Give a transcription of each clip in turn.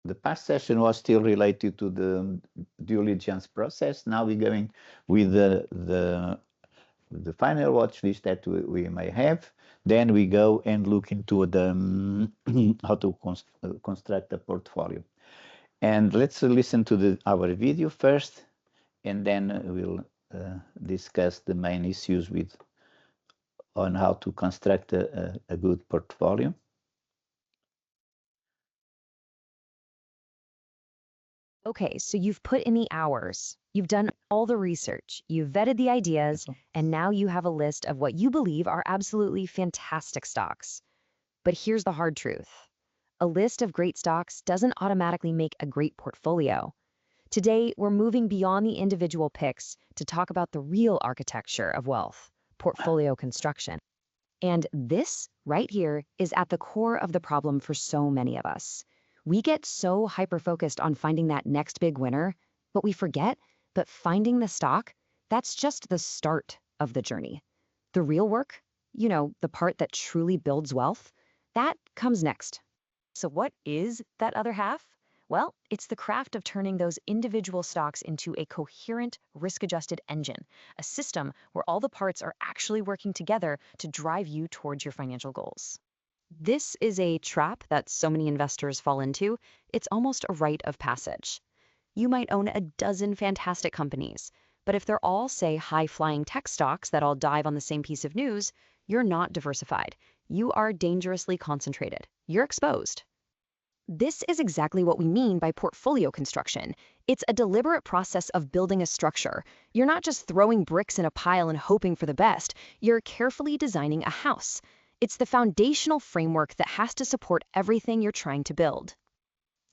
the past session was still related to the due diligence process. Now we're going with the final watch list that we may have. Then we go and look into the how to construct a portfolio. And let's listen to our video first, and then we'll discuss the main issues on how to construct a good portfolio. Okay, so you've put in the hours, you've done all the research, you've vetted the ideas, and now you have a list of what you believe are absolutely fantastic stocks. But here's the hard truth. A list of great stocks doesn't automatically make a great portfolio. Today, we're moving beyond the individual picks to talk about the real architecture of wealth, portfolio construction. And this, right here, is at the core of the problem for so many of us. We get so hyper-focused on finding that next big winner, but we forget that finding the stock, that's just the start of the journey. The real work, the part that truly builds wealth, that comes next. So what is that other half? Well, it's the craft of turning those individual stocks into a coherent, risk-adjusted engine, a system where all the parts are actually working together to drive you towards your financial goals. This is a trap that so many investors fall into. It's almost a rite of passage. You might own a dozen fantastic companies, but if they're all, say, high-flying tech stocks that all dive on the same piece of news, you're not diversified. You are dangerously concentrated. You're exposed. This is exactly what we mean by portfolio construction. It's a deliberate process of building a structure. You're not just throwing bricks in a pile and hoping for the best. You're carefully designing a house. It's the foundational framework that has to support everything you're trying to build.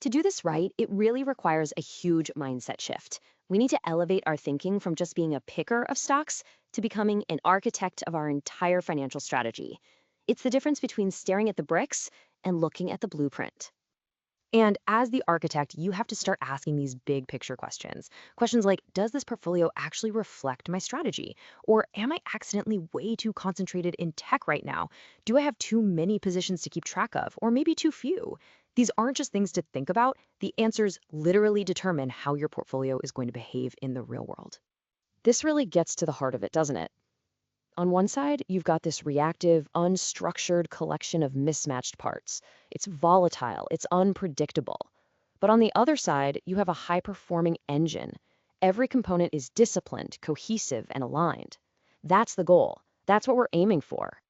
To do this right, it really requires a huge mindset shift. We need to elevate our thinking from just being a picker of stocks to becoming an architect of our entire financial strategy. It's the difference between staring at the bricks and looking at the blueprint. And as the architect, you have to start asking these big picture questions. Questions like, does this portfolio actually reflect my strategy? Or am I accidentally way too concentrated in tech right now? Do I have too many positions to keep track of? Or maybe too few? These aren't just things to think about. The answers literally determine how your portfolio is going to behave in the real world. This really gets to the heart of it, doesn't it? On one side, you've got this reactive, unstructured collection of mismatched parts. It's volatile, it's unpredictable. But on the other side, you have a high-performing engine. Every component is disciplined, cohesive, and aligned. That's the goal. That's what we're aiming for.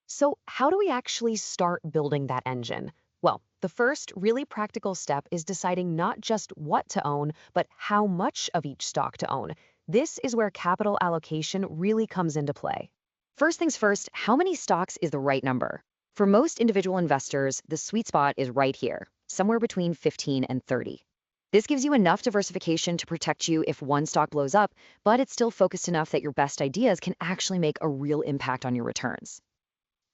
So how do we actually start building that engine? Well, the first really practical step is deciding not just what to own, but how much of each stock to own. This is where capital allocation really comes into play. First things first, how many stocks is the right number? For most individual investors, the sweet spot is right here, somewhere between 15 and 30. This gives you enough diversification to protect you if one stock blows up, but it's still focused enough that your best ideas can actually make a real impact on your returns.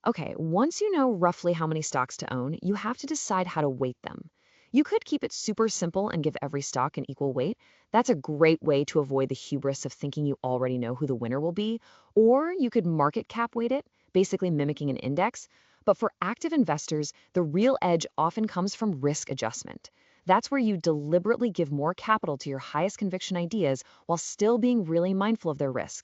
Okay, once you know roughly how many stocks to own, you have to decide how to weight them. You could keep it super simple and give every stock an equal weight. That's a great way to avoid the hubris of thinking you already know who the winner will be. Or you could market cap weight it, basically mimicking an index. But for active investors, the real edge often comes from risk adjustment. That's where you deliberately give more capital to your highest conviction ideas while still being really mindful of their risk.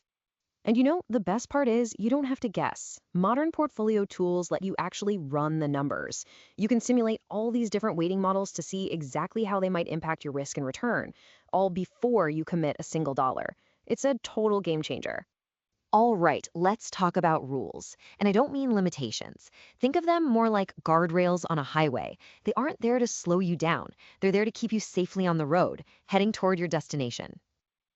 And the best part is you don't have to guess. Modern portfolio tools let you actually run the numbers. You can simulate all these different weighting models to see exactly how they might impact your risk and return, all before you commit a single dollar. It's a total game changer. All right, let's talk about rules. And I don't mean limitations. Think of them more like guardrails on a highway. They aren't there to slow you down. They're there to keep you safely on the road, heading toward your destination.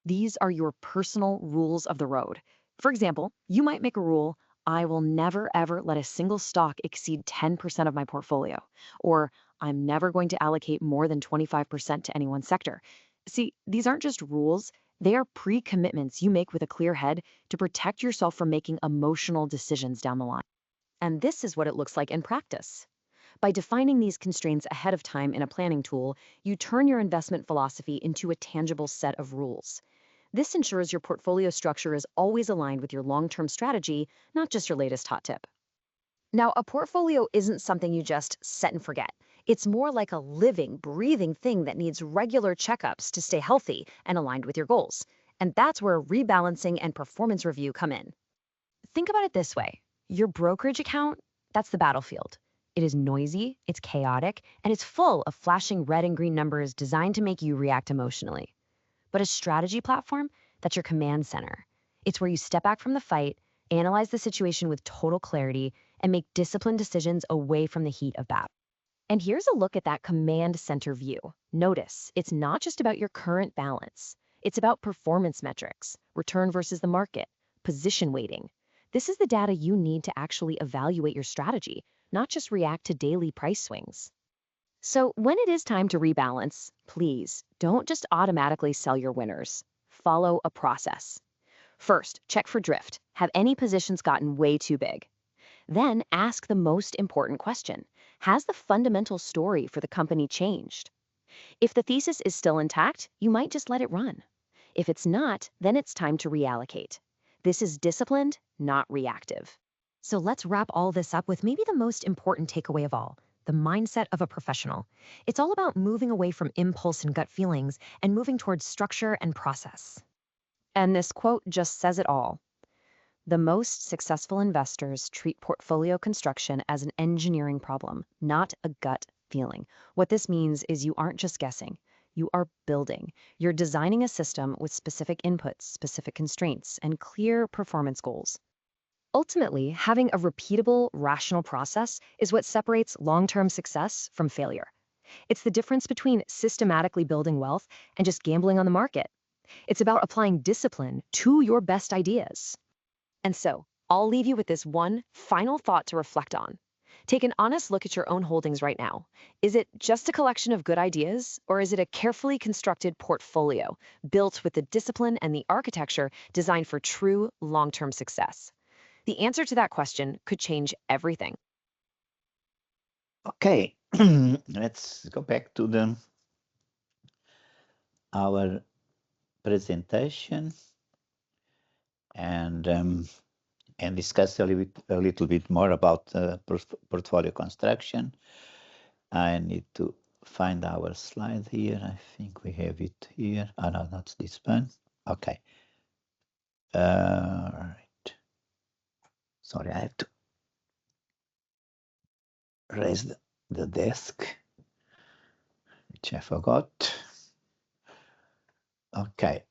These are your personal rules of the road. For example, you might make a rule, I will never ever let a single stock exceed 10% of my portfolio, or I'm never going to allocate more than 25% to any one sector. See, these aren't just rules, they are pre-commitments you make with a clear head to protect yourself from making emotional decisions down the line. And this is what it looks like in practice. By defining these constraints ahead of time in a planning tool, you turn your investment philosophy into a tangible set of rules. This ensures your portfolio structure is always aligned with your long-term strategy, not just your latest hot tip. Now, a portfolio isn't something you just set and forget. It's more like a living, breathing thing that needs regular checkups to stay healthy and aligned with your goals. And that's where rebalancing and performance review come in. Think about it this way. Your brokerage account, that's the battlefield. It is noisy, it's chaotic, and it's full of flashing red and green numbers designed to make you react emotionally. But a strategy platform, that's your command center. It's where you step back from the fight, analyze the situation with total clarity, and make disciplined decisions away from the heat of battle. And here's a look at that command center view. Notice, it's not just about your current balance. It's about performance metrics, return versus the market, position weighting. This is the data you need to actually evaluate your strategy, not just react to daily price swings. So when it is time to rebalance, please don't just automatically sell your winners. Follow a process. First, check for drift. Have any positions gotten way too big? Then ask the most important question. Has the fundamental story for the company changed? If the thesis is still intact, you might just let it run. If it's not, then it's time to reallocate. This is disciplined, not reactive. So let's wrap all this up with maybe the most important takeaway of all, the mindset of a professional. It's all about moving away from impulse and gut feelings and moving towards structure and process. And this quote just says it all. The most successful investors treat portfolio construction as an engineering problem, not a gut feeling. What this means is you aren't just guessing, you are building. You're designing a system with specific inputs, specific constraints, and clear performance goals. Ultimately, having a repeatable, rational process is what separates long-term success from failure. It's the difference between systematically building wealth and just gambling on the market. It's about applying discipline to your best ideas. And so, I'll leave you with this one final thought to reflect on. Take an honest look at your own holdings right now. Is it just a collection of good ideas, or is it a carefully constructed portfolio built with the discipline and the architecture designed for true long-term success? The answer to that question could change everything. Okay, let's go back to our presentation and discuss a little bit more about portfolio construction. I need to find our slide here. I think we have it here. Oh, no, not this one. Okay. Right. Sorry, I have to raise the desk, which I forgot. Okay.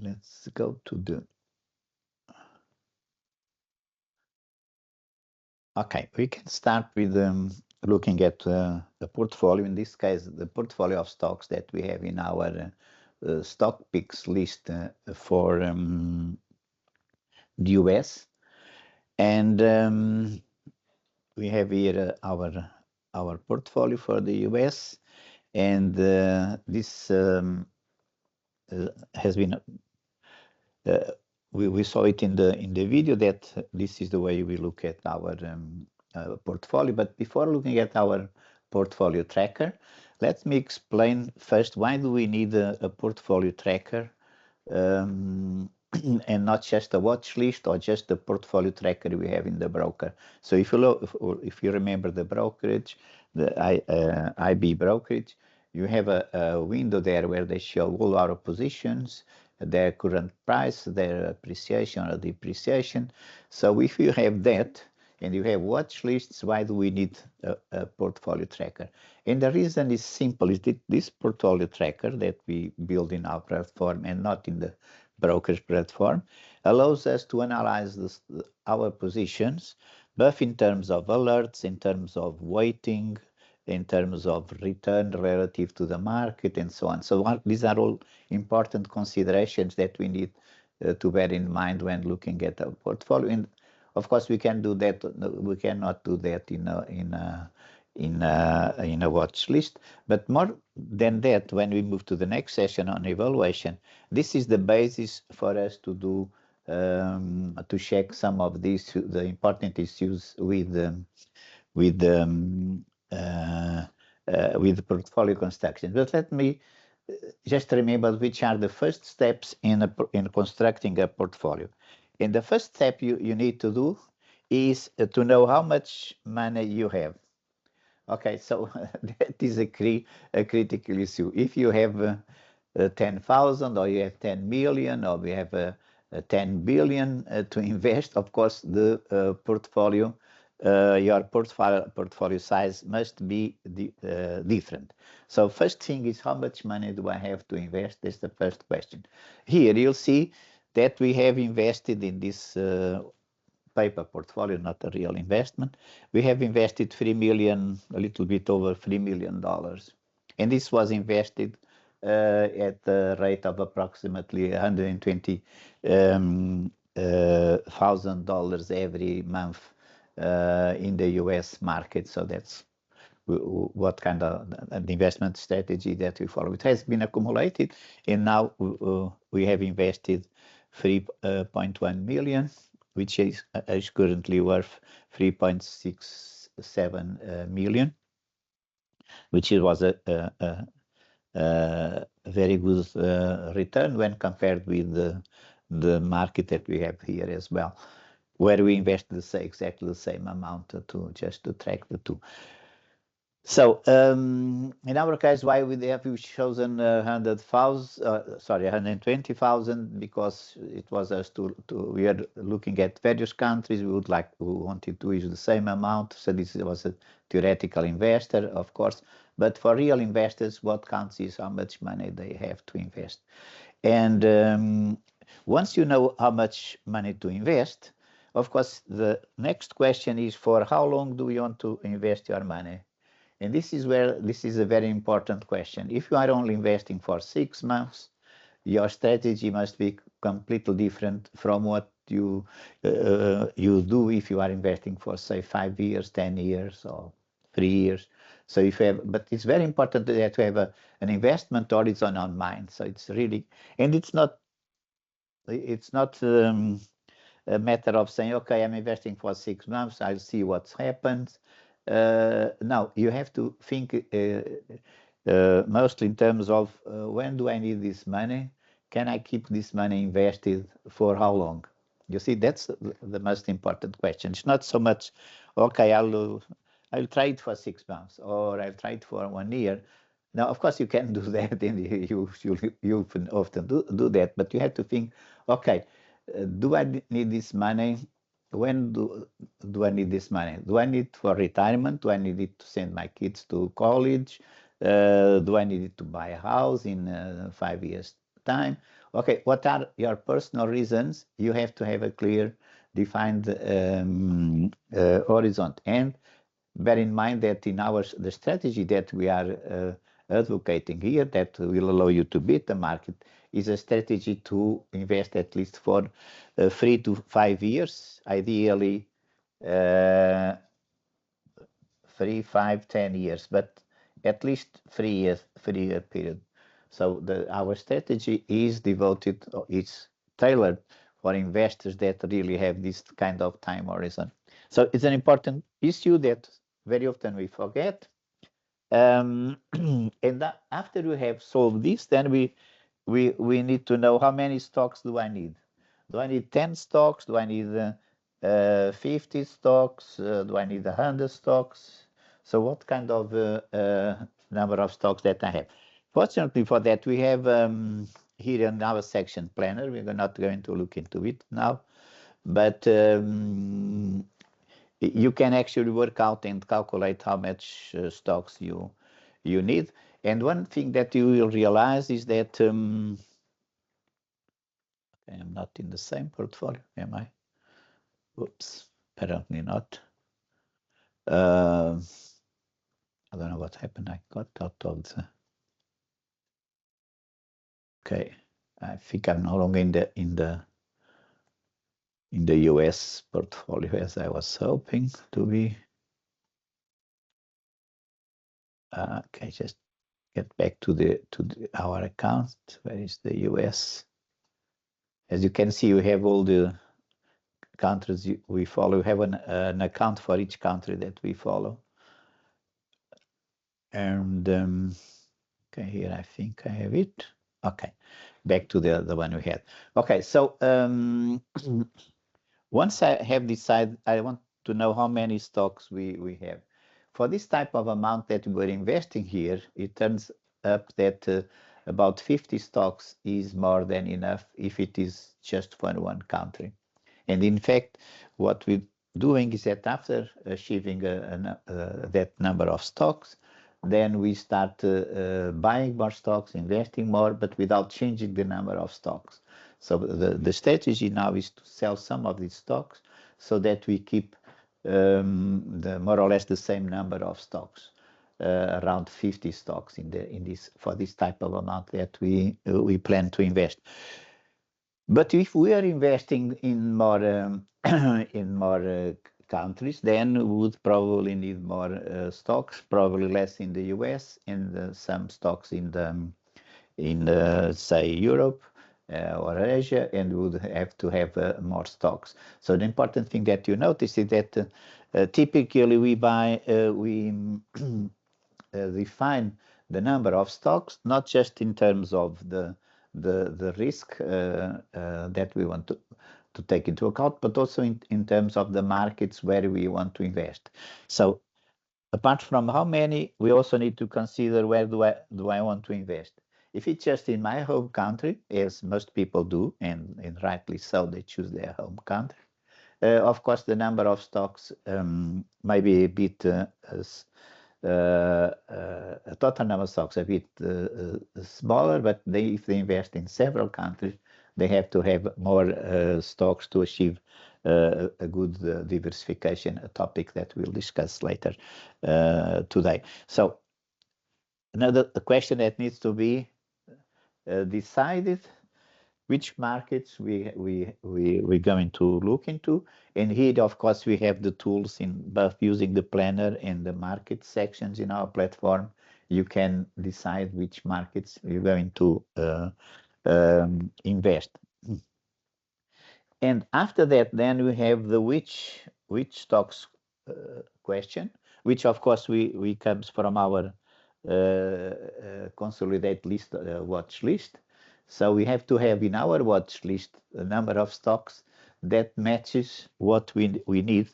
Let's go to the... Okay, we can start with looking at the portfolio. In this case, the portfolio of stocks that we have in our stock picks list for the US. And we have here our portfolio for the US. And this has been... we saw it in the video that this is the way we look at our portfolio. But before looking at our portfolio tracker, let me explain first why do we need a portfolio tracker and not just a watch list or just the portfolio tracker we have in the broker. So if you look, if you remember the brokerage, the IB brokerage, you have a window there where they show all our positions, their current price, their appreciation or depreciation. So if you have that and you have watch lists, why do we need a portfolio tracker? And the reason is simple, is that this portfolio tracker that we build in our platform and not in the brokerage platform allows us to analyze our positions, both in terms of alerts, in terms of weighting, in terms of return relative to the market, and so on. So these are all important considerations that we need to bear in mind when looking at a portfolio. And of course, we can do that. We cannot do that in a watch list. But more than that, when we move to the next session on evaluation, this is the basis for us to do to check some of these the important issues with portfolio construction. But let me just remember which are the first steps in constructing a portfolio. And the first step you need to do is to know how much money you have. Okay, so that is a critical issue. If you have 10,000 or you have 10 million or we have 10 billion to invest, of course, the portfolio, your portfolio size must be different. So first thing is how much money do I have to invest? That's the first question. Here you'll see that we have invested in this paper portfolio, not a real investment. We have invested 3 million, a little bit over $3 million. And this was invested at the rate of approximately $120,000 every month in the US market. So that's what kind of an investment strategy that we follow. It has been accumulated, and now we have invested 3.1 million, which is currently worth 3.67 million, which was a very good return when compared with the market that we have here as well, where we invest exactly the same amount to track the two. So in our case, why we have chosen 120,000? Because it was us we are looking at various countries. We wanted to use the same amount. So this was a theoretical investor, of course. But for real investors, what counts is how much money they have to invest. And once you know how much money to invest, of course, the next question is for how long do you want to invest your money? And this is a very important question. If you are only investing for 6 months, your strategy must be completely different from what you do if you are investing for, say, 5 years, 10 years, or 3 years. So but it's very important that you have an investment horizon on mind. So it's really, and it's not a matter of saying, okay, I'm investing for 6 months, I'll see what happens. Now, you have to think mostly in terms of when do I need this money? Can I keep this money invested for how long? You see, that's the most important question. It's not so much, okay, I'll try it for 6 months or I'll try it for 1 year. Now, of course, you can do that, and you often do that, but you have to think, okay, do I need this money? When do I need this money? Do I need it for retirement? Do I need it to send my kids to college? Do I need it to buy a house in 5 years' time? Okay, what are your personal reasons? You have to have a clear, defined horizon. And bear in mind that in the strategy that we are advocating here, that will allow you to beat the market, is a strategy to invest at least for 3 to 5 years, ideally 3, 5, 10 years, but at least 3-year period. So our strategy is devoted, it's tailored for investors that really have this kind of time horizon. So it's an important issue that very often we forget. And after we have solved this, then we need to know how many stocks do I need. Do I need 10 stocks? Do I need 50 stocks? Do I need 100 stocks? So what kind of number of stocks that I have? Fortunately for that, we have here in our section planner, we're not going to look into it now, but you can actually work out and calculate how much stocks you need. And one thing that you will realize is that I am not in the same portfolio, am I? Oops, apparently not. I don't know what happened. I got out of the. Okay, I think I'm no longer in the US portfolio as I was hoping to be. Okay, just get back to our account. Where is the US? As you can see, we have all the countries we follow. We have an account for each country that we follow. And okay, here I think I have it. Okay, back to the one we had. Okay, so Once I have decided, I want to know how many stocks we have. For this type of amount that we're investing here, it turns up that about 50 stocks is more than enough if it is just for one country. And in fact, what we're doing is that after achieving that number of stocks, then we start buying more stocks, investing more, but without changing the number of stocks. So the strategy now is to sell some of these stocks so that we keep more or less the same number of stocks, around 50 stocks in this for this type of amount that we plan to invest. But if we are investing in more in more countries, then we would probably need more stocks, probably less in the US and some stocks in say Europe or Asia, and we would have to have more stocks. So the important thing that you notice is that typically we buy we define the number of stocks not just in terms of the risk that we want to take into account, but also in terms of the markets where we want to invest. So apart from how many, we also need to consider where do I want to invest. If it's just in my home country, as most people do, and rightly so, they choose their home country. Of course, the number of stocks may be a bit a total number of stocks a bit smaller, but if they invest in several countries, they have to have more stocks to achieve a good diversification, a topic that we'll discuss later today. So another question that needs to be decided, which markets we're going to look into. And here, of course, we have the tools in both using the planner and the market sections in our platform. You can decide which markets you're going to invest. And after that, then we have the which stocks question, which of course we comes from our consolidate list, watch list. So we have to have in our watch list a number of stocks that matches what we need.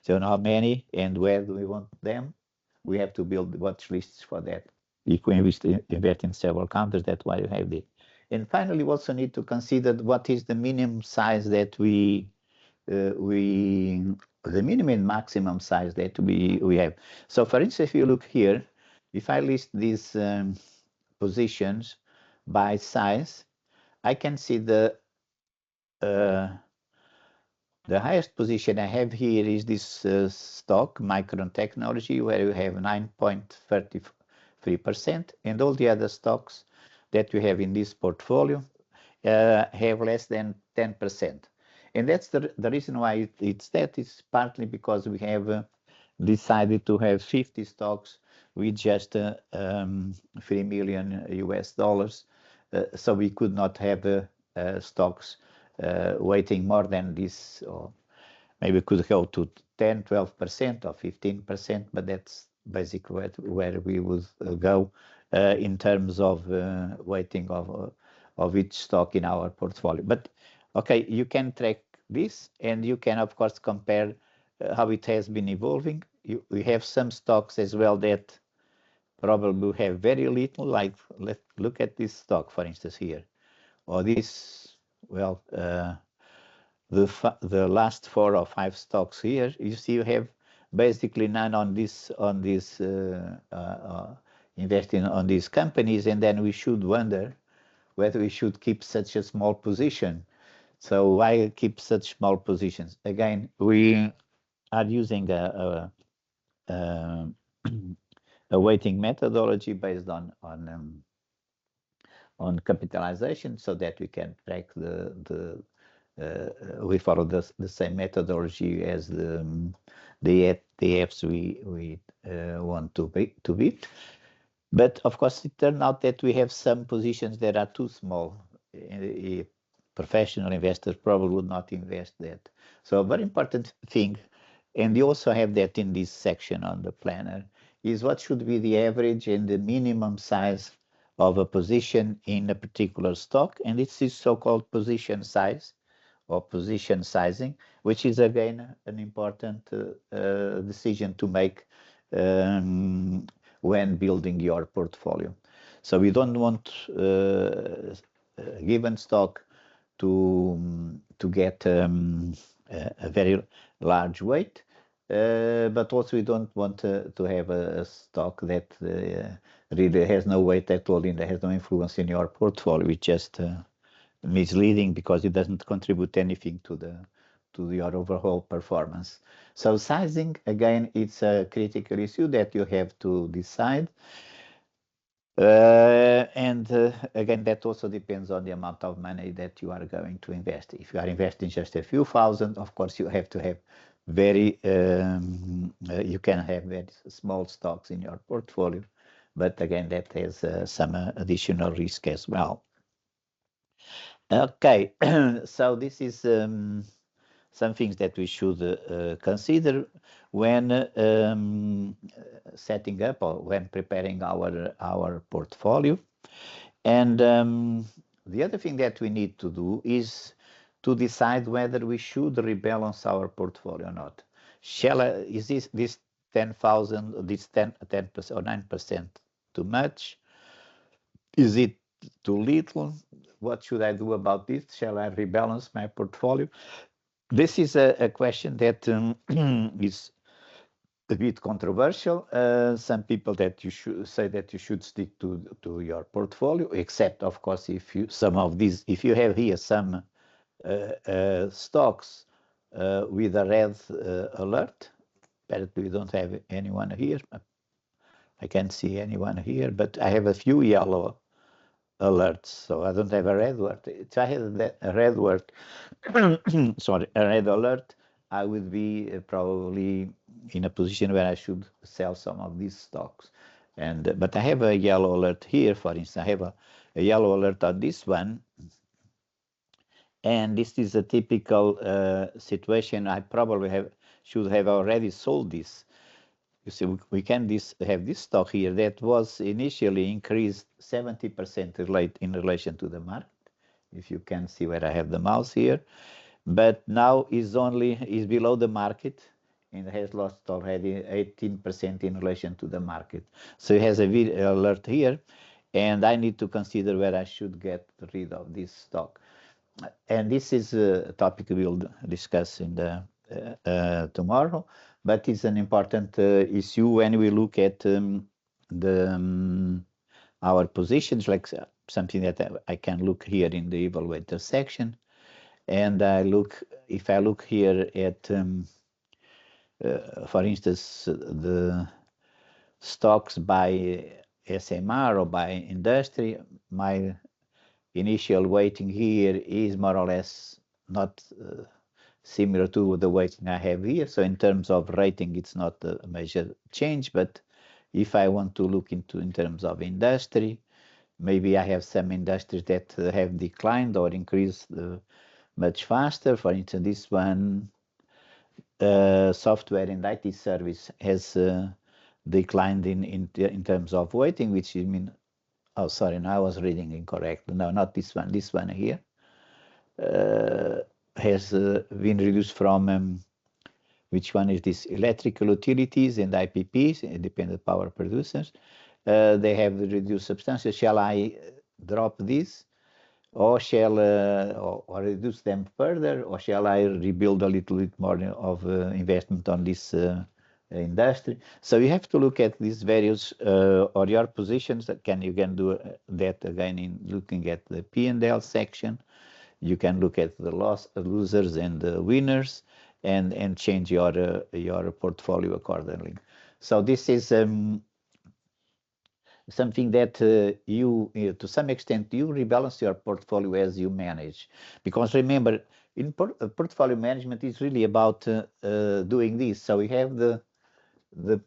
So how many and where do we want them? We have to build watch lists for that. If we invest in several countries, that's why you have it. And finally, we also need to consider what is the minimum size that the minimum and maximum size that we have. So for instance, if you look here, if I list these positions by size, I can see the highest position I have here is this stock, Micron Technology, where you have 9.33%, and all the other stocks that you have in this portfolio have less than 10%. And that's the reason why it's that is partly because we have decided to have 50 stocks with just 3 million US dollars. So we could not have stocks weighting more than this, or maybe could go to 10, 12% or 15%, but that's basically where we would go in terms of weighting of each stock in our portfolio. But okay, you can track this, and you can of course compare how it has been evolving. We have some stocks as well that probably have very little, like let's look at this stock, for instance, here, or this, well, the last 4 or 5 stocks here, you see you have basically none on this investing on these companies, and then we should wonder whether we should keep such a small position. So why keep such small positions? Again, we are using a weighting methodology based on capitalization, so that we can track we follow the same methodology as the ETFs we want to beat. But of course, it turned out that we have some positions that are too small. Professional investors probably would not invest that. So a very important thing, and you also have that in this section on the planner, is what should be the average and the minimum size of a position in a particular stock. And it's this so-called position size, or position sizing, which is again an important decision to make when building your portfolio. So we don't want given stock to get a very large weight, but also we don't want to have a stock that really has no weight at all, and has no influence in your portfolio. It's just misleading because it doesn't contribute anything to your overall performance. So sizing, again, it's a critical issue that you have to decide. And again, that also depends on the amount of money that you are going to invest. If you are investing just a few thousand, of course, you have to have very, you can have very small stocks in your portfolio. But again, that has some additional risk as well. Okay, so this is some things that we should consider when setting up or when preparing our portfolio. And the other thing that we need to do is to decide whether we should rebalance our portfolio or not. Is this 10,000, this 10% or 9% too much? Is it too little? What should I do about this? Shall I rebalance my portfolio? This is a question that is a bit controversial. Some people that you should say that you should stick to your portfolio, except of course if you have here some stocks with a red alert. Apparently we don't have anyone here. I can't see anyone here, but I have a few yellow alerts, so I don't have a red alert. If I had a red alert, sorry, a red alert, I would be probably in a position where I should sell some of these stocks. But I have a yellow alert here. For instance, I have a yellow alert on this one, and this is a typical situation. I probably should have already sold this. You see, we can have this stock here that was initially increased 70% in relation to the market. If you can see where I have the mouse here, but now is below the market and has lost already 18% in relation to the market. So it has a alert here, and I need to consider where I should get rid of this stock. And this is a topic we'll discuss in the tomorrow, but it's an important issue when we look at our positions, like something that I can look here in the evaluator section. And if I look here at, for instance, the stocks by SMR or by industry, my initial weighting here is more or less not similar to the weighting I have here. So in terms of rating, it's not a major change. But if I want to look in terms of industry, maybe I have some industries that have declined or increased much faster. For instance, this one, software and IT service, has declined in terms of weighting, which you mean. Oh, sorry, no, I was reading incorrect. No, not this one. This one here has been reduced from, which one is this? Electrical utilities and IPPs, independent power producers. They have reduced substantially. Shall I drop this, or shall or reduce them further, or shall I rebuild a little bit more of investment on this industry? So you have to look at these various or your positions. You can do that again in looking at the P&L section. You can look at the losers and the winners, and change your portfolio accordingly. So this is something that you, to some extent, you rebalance your portfolio as you manage. Because remember, in portfolio management is really about doing this. So we have the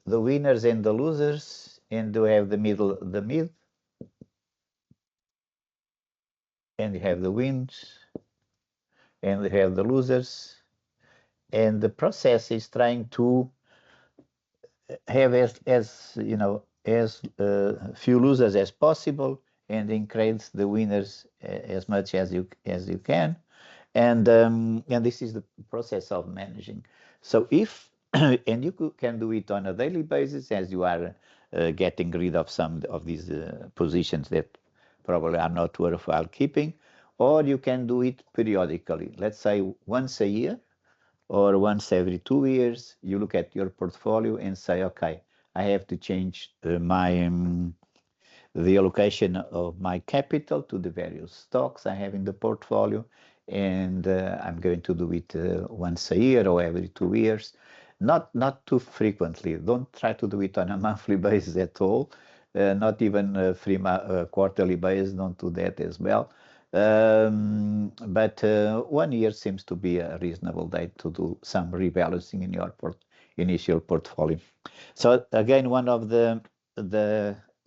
winners and the losers, and we have the mid, and we have the wins, and we have the losers. And the process is trying to have as few losers as possible, and increase the winners as much as you can. and this is the process of managing. So if and you can do it on a daily basis as you are getting rid of some of these positions that probably are not worthwhile keeping, or you can do it periodically. Let's say once a year or once every 2 years, you look at your portfolio and say, okay, I have to change the allocation of my capital to the various stocks I have in the portfolio, and I'm going to do it once a year or every 2 years, not too frequently. Don't try to do it on a monthly basis at all, not even quarterly basis. Don't do that as well. But 1 year seems to be a reasonable date to do some rebalancing in your initial portfolio. So again, one of the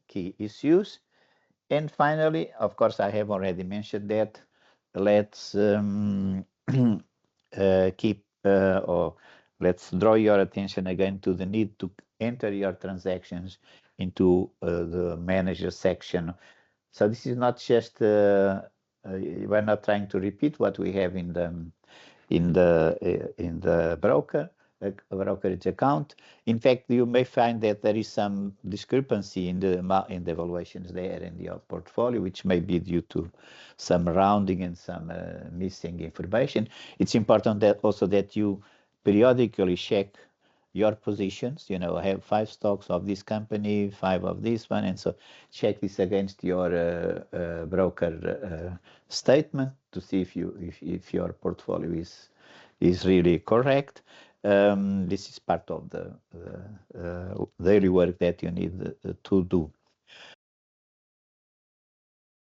key issues. And finally, of course, I have already mentioned that. Let's keep or let's draw your attention again to the need to enter your transactions into the manager section. So this is not just we're not trying to repeat what we have in the brokerage account. In fact, you may find that there is some discrepancy in the valuations there in your portfolio, which may be due to some rounding and some missing information. It's important that also that you periodically check your positions. I have 5 stocks of this company, 5 of this one, and so check this against your broker statement to see if your portfolio is really correct. This is part of the daily work that you need to do.